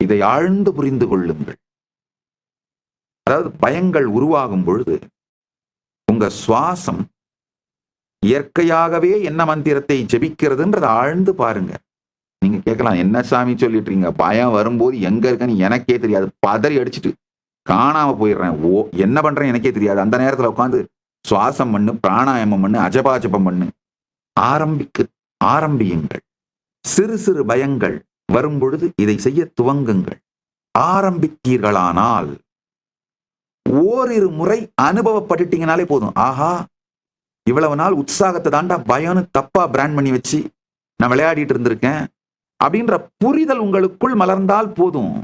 இதை ஆழ்ந்து புரிந்து கொள்ளுங்கள். அதாவது பயங்கள் உருவாகும் பொழுது உங்க சுவாசம் இயற்கையாகவே என்ன மந்திரத்தை ஜெபிக்கிறதுன்றதை ஆழ்ந்து பாருங்க. நீங்க கேட்கலாம், என்ன சாமி சொல்லிட்டு இருக்கீங்க, பயம் வரும்போது எங்க இருக்கன்னு எனக்கே தெரியாது, பதறி அடிச்சுட்டு காணாம போயிடுறேன், என்ன பண்றேன் எனக்கே தெரியாது, அந்த நேரத்துல உட்காந்து சுவாசம் பண்ணு, பிராணாயாமம் பண்ணு, அஜபாஜபம் பண்ணு. ஆரம்பியுங்கள். சிறு சிறு பயங்கள் வரும் பொழுது இதை செய்ய துவங்குங்கள். ஆரம்பித்தீர்களானால் ஓரிரு முறை அனுபவப்பட்டுட்டீங்கனாலே போதும். ஆஹா, இவ்வளவு நாள் உற்சாகத்தை தாண்டா பயம்னு தப்பா பிராண்ட் பண்ணி வச்சு நான் விளையாடிட்டு இருந்திருக்கேன் அப்படின்ற புரிதல் உங்களுக்குள் மலர்ந்தால் போதும்.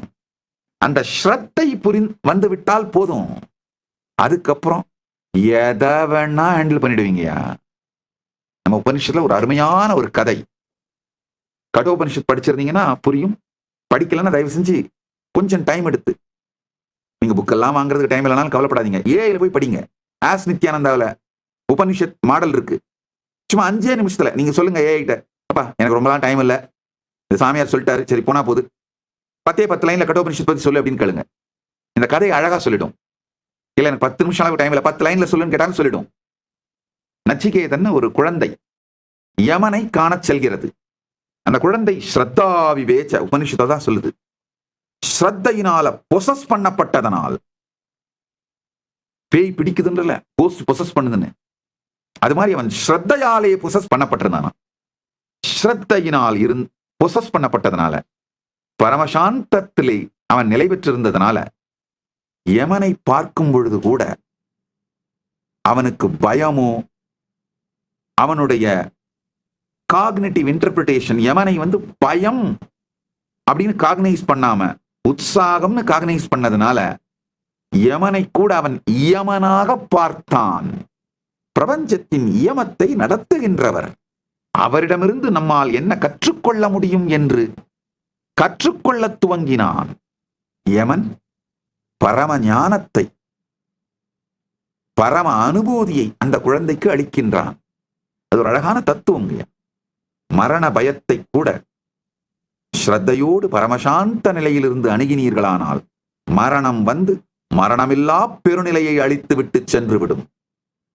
அந்த ஸ்ரத்தை வந்து விட்டால் போதும். அதுக்கப்புறம் எதை வேணா ஹேண்டில் பண்ணிடுவீங்கயா. நம்ம உபனிஷத்துல ஒரு அருமையான ஒரு கதை, கடோபனிஷத் படிச்சிருந்தீங்கன்னா புரியும். படிக்கலன்னா தயவு செஞ்சு கொஞ்சம் டைம் எடுத்து, நீங்க புக்கெல்லாம் வாங்குறதுக்கு டைம் இல்லைனாலும் கவலைப்படாதீங்க, ஏஐல போய் படிங்க. ஆஸ் நித்யானந்தாவில் உபனிஷத் மாடல் இருக்கு. சும்மா 5 நிமிஷத்துல நீங்க சொல்லுங்க ஏஐட்ட, அப்பா எனக்கு ரொம்பலாம் டைம் இல்லை, இந்த சாமியார் சொல்லிட்டாரு, சரி போனா போகுது, 10 லைன்ல கடோபனிஷத் பத்தி சொல்லு அப்படின்னு கேளுங்க. இந்த கதையை அழகா சொல்லிடும். இல்ல எனக்கு 10 நிமிஷம் அளவு டைம் இல்லை, 10 லைன்ல சொல்லுன்னு கேட்டாலும் சொல்லிடும். நச்சிகேதன் ஒரு குழந்தை யமனை காணச் செல்கிறது. அந்த குழந்தை ஸ்ரத்தா விவேச்ச, உபனிஷத்தை தான் சொல்லுது, ஸ்ரத்தையினால பொசஸ் பண்ணப்பட்டதனால், பேய் பிடிக்குதுன்றல பொசஸ் பண்ணுதுன்னு, அது மாதிரி அவன் ஸ்ரத்தையாலே பொசஸ் பண்ணப்பட்டிருந்தானா. ஸ்ரத்தையினால் பொசஸ் பண்ணப்பட்டதனால, பரமசாந்தத்திலே அவன் நிலை பெற்றிருந்ததனால, யமனை பார்க்கும் பொழுது கூட அவனுக்கு பயமோ, அவனுடைய காக்னிட்டிவ் இன்டர்பிரிட்டேஷன், யமனை பயம் அப்படின்னு காக்னைஸ் பண்ணாம உற்சாகம்னு காக்னைஸ் பண்ணதுனால யமனை கூட அவன் இயமனாக பார்த்தான். பிரபஞ்சத்தின் இயமத்தை நடத்துகின்றவர், அவரிடமிருந்து நம்மால் என்ன கற்றுக்கொள்ள முடியும் என்று கற்றுக்கொள்ள துவங்கினான். யமன் பரம ஞானத்தை, பரம அனுபூதியை அந்த குழந்தைக்கு அளிக்கின்றான். அது ஒரு அழகான தத்துவம். மரண பயத்தை கூட ஸ்ரத்தையோடு பரமசாந்த நிலையிலிருந்து அணுகினீர்களானால் மரணம் மரணமில்லா பெருநிலையை அழித்து விட்டு சென்று விடும்.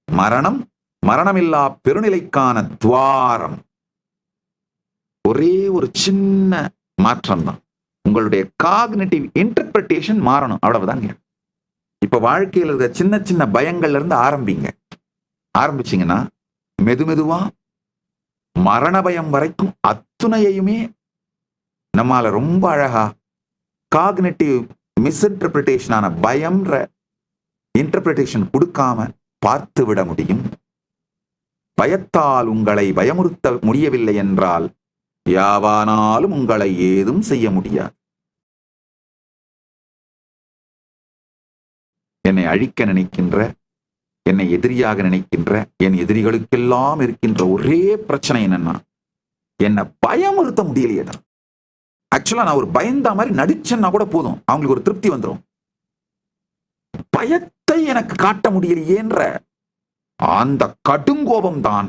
மரணம் மரணமில்லா பெருநிலைக்கான துவாரம். ஒரே ஒரு சின்ன மாற்றம் தான், உங்களுடைய காக்னிட்டிவ் இன்டர்பிரிட்டேஷன் மாறணும், அவ்வளவுதாங்க. இப்ப வாழ்க்கையில் இருக்கிற சின்ன சின்ன பயங்கள்ல இருந்து ஆரம்பிச்சீங்கன்னா மெதுமெதுவா மரண பயம் வரைக்கும் அத்துணையுமே நம்மால ரொம்ப அழகா காக்னிட்டிவ் மிஸ்இன்டர்பிரிட்டேஷனான பயம்ன்ற இன்டர்பிரிட்டேஷன் கொடுக்காம பார்த்து விட முடியும். பயத்தால் உங்களை பயமுறுத்த முடியவில்லை என்றால் யாவானாலும் உங்களை ஏதும் செய்ய முடியாது. என்னை அழிக்க நினைக்கின்ற, என்னை எதிரியாக நினைக்கின்ற என் எதிரிகளுக்கெல்லாம் இருக்கின்ற ஒரே பிரச்சனை என்னன்னா, என்னை பயமுறுத்த முடியலையேடா. ஆக்சுவலா நான் ஒரு பயந்தா மாதிரி நடிச்சேன்னா கூட போதும், அவங்களுக்கு ஒரு திருப்தி வந்துடும். பயத்தை எனக்கு காட்ட முடியலையேன்ற அந்த கடுங்கோபம் தான்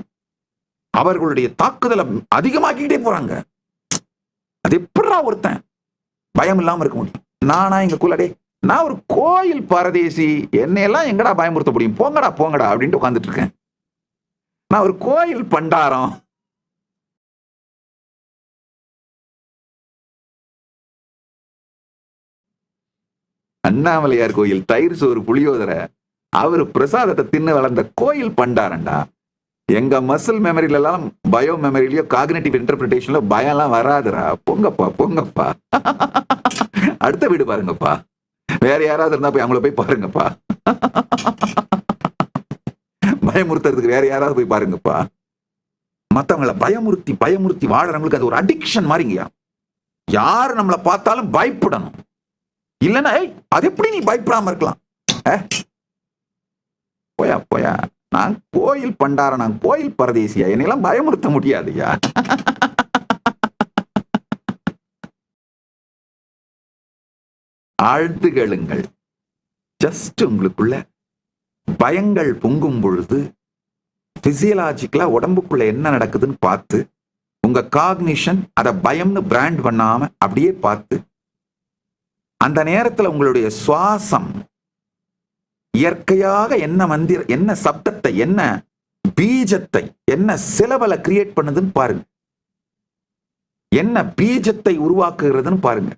அவர்களுடைய தாக்குதலை அதிகமாக்கிட்டே போறாங்க. அது எப்படா ஒருத்தன் பயம் இல்லாம இருக்க முடியும்? நானா எங்க குலடே, நான் ஒரு கோயில் பரதேசி, என்னையெல்லாம் எங்கடா பயமுறுத்த முடியும், போங்கடா போங்கடா அப்படின்ட்டு உட்காந்துட்டு இருக்கேன். நான் ஒரு கோயில் பண்டாரம். அண்ணாமலையார் கோயில் தயிர் சோறு புளியோதரை அவரு பிரசாதத்தை தின்னு வளர்ந்த கோயில் பண்டாரண்டா. எங்க மசில் மெமரியில எல்லாம் பயோ மெமரியிலயோ காக்னிட்டிவ் இன்டர்பிரிட்டேஷன்ல பயம் எல்லாம் வராதுரா. போங்கப்பா போங்கப்பா, அடுத்த வீடு பாருங்கப்பா, வேற யாராவது இருந்தா போய் அவங்கள போய் பாருங்கப்பா, பயமுறுத்துறதுக்கு வேற யாராவது போய் பாருங்கப்பா. மத்தவங்களை பயமுறுத்தி பயமுறுத்தி வாழறவங்களுக்கு அது ஒரு அடிக்ஷன் மாதிரிங்கயா. யாரு நம்மளை பார்த்தாலும் பயப்படணும், இல்லைன்னா அது எப்படி நீ பயப்படாம இருக்கலாம்? போயா போயா, நான் கோயில் பண்டார, நான் கோயில் பரதேசியா, என்னெல்லாம் பயமுறுத்த முடியாதுயா. ஆழ்த்து கேளுங்கள். ஜஸ்ட் உங்களுக்குள்ள பயங்கள் பொங்கும் பொழுது பிசியலாஜிக்கலா உடம்புக்குள்ள என்ன நடக்குதுன்னு பார்த்து, உங்க காக்னிஷன் அதை பயம்னு பிராண்ட் பண்ணாம அப்படியே பார்த்து அந்த நேரத்துல உங்களுடைய சுவாசம் இயற்கையாக என்ன என்ன சப்தத்தை, என்ன பீஜத்தை, என்ன சிலபல கிரியேட் பண்ணுதுன்னு பாருங்க. என்ன பீஜத்தை உருவாக்குகிறதுன்னு பாருங்க.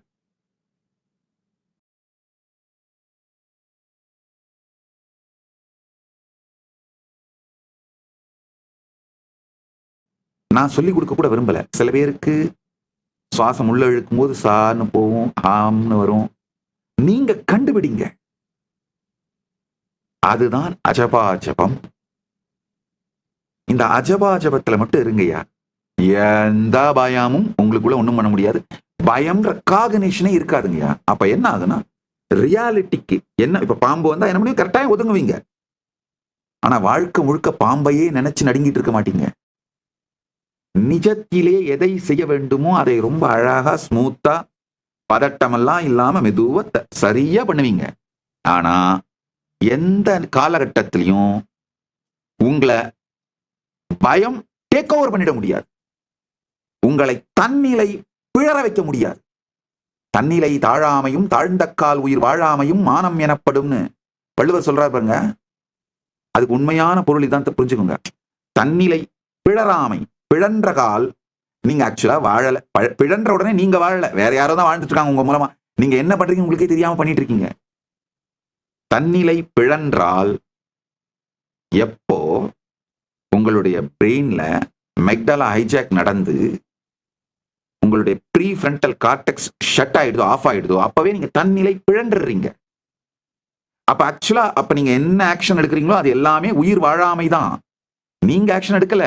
நான் சொல்லிக் கொடுக்க கூட விரும்பல. சில பேருக்கு சுவாசம் உள்ள இழுக்கும் போது சான்னு போகும், ஆம்னு வரும். நீங்க கண்டுபிடிங்க. அதுதான் அஜபாஜபம். இந்த அஜபாஜபத்துல மட்டும் இருங்கய்யா. எந்த பயமும் உங்களுக்குள்ள ஒண்ணும் பண்ண முடியாது. பயம்ன்ற காகனேஷனே இருக்காதுங்கய்யா. அப்ப என்ன ஆகுதுன்னா, ரியாலிட்டிக்கு என்ன, இப்ப பாம்பு வந்தா என்ன முடியும், கரெக்டாக ஒதுங்குவீங்க. ஆனா வாழ்க்கை முழுக்க பாம்பையே நினைச்சு நடுங்கிட்டு இருக்க மாட்டீங்க. நிஜத்திலே எதை செய்ய வேண்டுமோ அதை ரொம்ப அழகா ஸ்மூத்தா பதட்டமெல்லாம் இல்லாம மெதுவா சரியா பண்ணுவீங்க. ஆனா எந்த காலகட்டத்திலையும் உங்களை பயம் டேக் ஓவர் பண்ணிட முடியாது. உங்களை தன்னிலை பிழற வைக்க முடியாது. தன்னிலை தாழாமையும் தாழ்ந்த கால் உயிர் வாழாமையும் மானம் எனப்படும்னு வள்ளுவர் சொல்றாரு பாருங்க. அதுக்கு உண்மையான பொருள் இதான், புரிஞ்சுக்கோங்க. தன்னிலை பிழறாமை, பிழன்ற கால், நீங்க ஆக்சுவலா வாழல. பிழன்ற உடனே நீங்க வாழல, வேற யாரோ தான் வாழ்ந்துட்டு இருக்காங்க உங்க மூலமா. நீங்க என்ன பண்றீங்க உங்களுக்கே தெரியாம பண்ணிட்டு இருக்கீங்க. தன்னிலை பிழன்றால் எப்போ உங்களுடைய பிரெயின்ல மெக்டலா ஹைஜாக் நடந்து உங்களுடைய ப்ரீ ஃப்ரண்டல் கார்டெக்ஸ் ஷட் ஆயிடுதோ, ஆஃப் ஆயிடுதோ, அப்பவே நீங்க தன்னிலை பிழண்டுறீங்க. அப்ப ஆக்சுவலா அப்ப நீங்க என்ன ஆக்ஷன் எடுக்கிறீங்களோ அது எல்லாமே உயிர் வாழாமை தான். நீங்க ஆக்ஷன் எடுக்கல.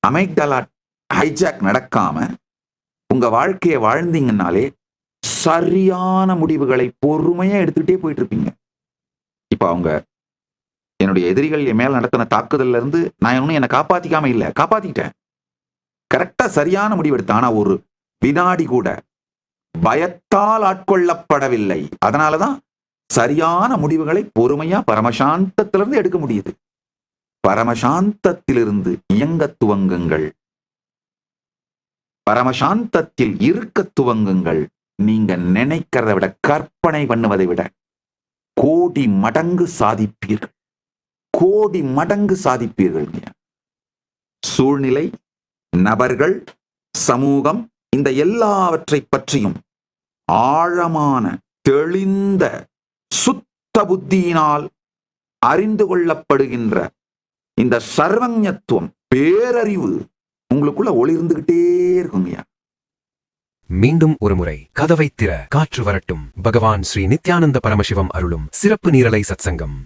அமெக்டலா ஹைஜாக் நடக்காம உங்க வாழ்க்கையை வாழ்ந்தீங்கன்னாலே சரியான முடிவுகளை பொறுமையா எடுத்துக்கிட்டே போயிட்டு இருப்பீங்க. இப்ப அவங்க என்னுடைய எதிரிகள் என் மேல நடத்தின தாக்குதல்ல இருந்து நான் ஒன்னும் என்னை காப்பாத்திக்காம இல்ல, காப்பாத்திட்டேன். கரெக்டா சரியான முடிவு எடுத்தேன். ஆனா ஒரு வினாடி கூட பயத்தால் ஆட்கொள்ளப்படவில்லை. அதனாலதான் சரியான முடிவுகளை பொறுமையா பரமசாந்தத்திலிருந்து எடுக்க முடியுது. பரமசாந்தத்திலிருந்து இயங்க துவங்குங்கள். பரமசாந்தத்தில் இருக்க துவங்குங்கள். நீங்க நினைக்கிறதை விட, கற்பனை பண்ணுவதை விட கோடி மடங்கு சாதிப்பீர்கள். கோடி மடங்கு சாதிப்பீர்கள். சூழ்நிலை, நபர்கள், சமூகம், இந்த எல்லாவற்றை பற்றியும் ஆழமான தெளிந்த சுத்த புத்தியினால் அறிந்து கொள்ளப்படுகின்ற இந்த சர்வஞத்துவம், பேரறிவு உங்களுக்குள்ள ஒளிர்ந்துகிட்டே இருக்குங்கய்யா. மீண்டும் ஒருமுறை கதவை திற, காற்று வரட்டும். பகவான் ஸ்ரீ நித்யானந்த பரமசிவம் அருளும் சிறப்பு நீரலை சத்சங்கம்.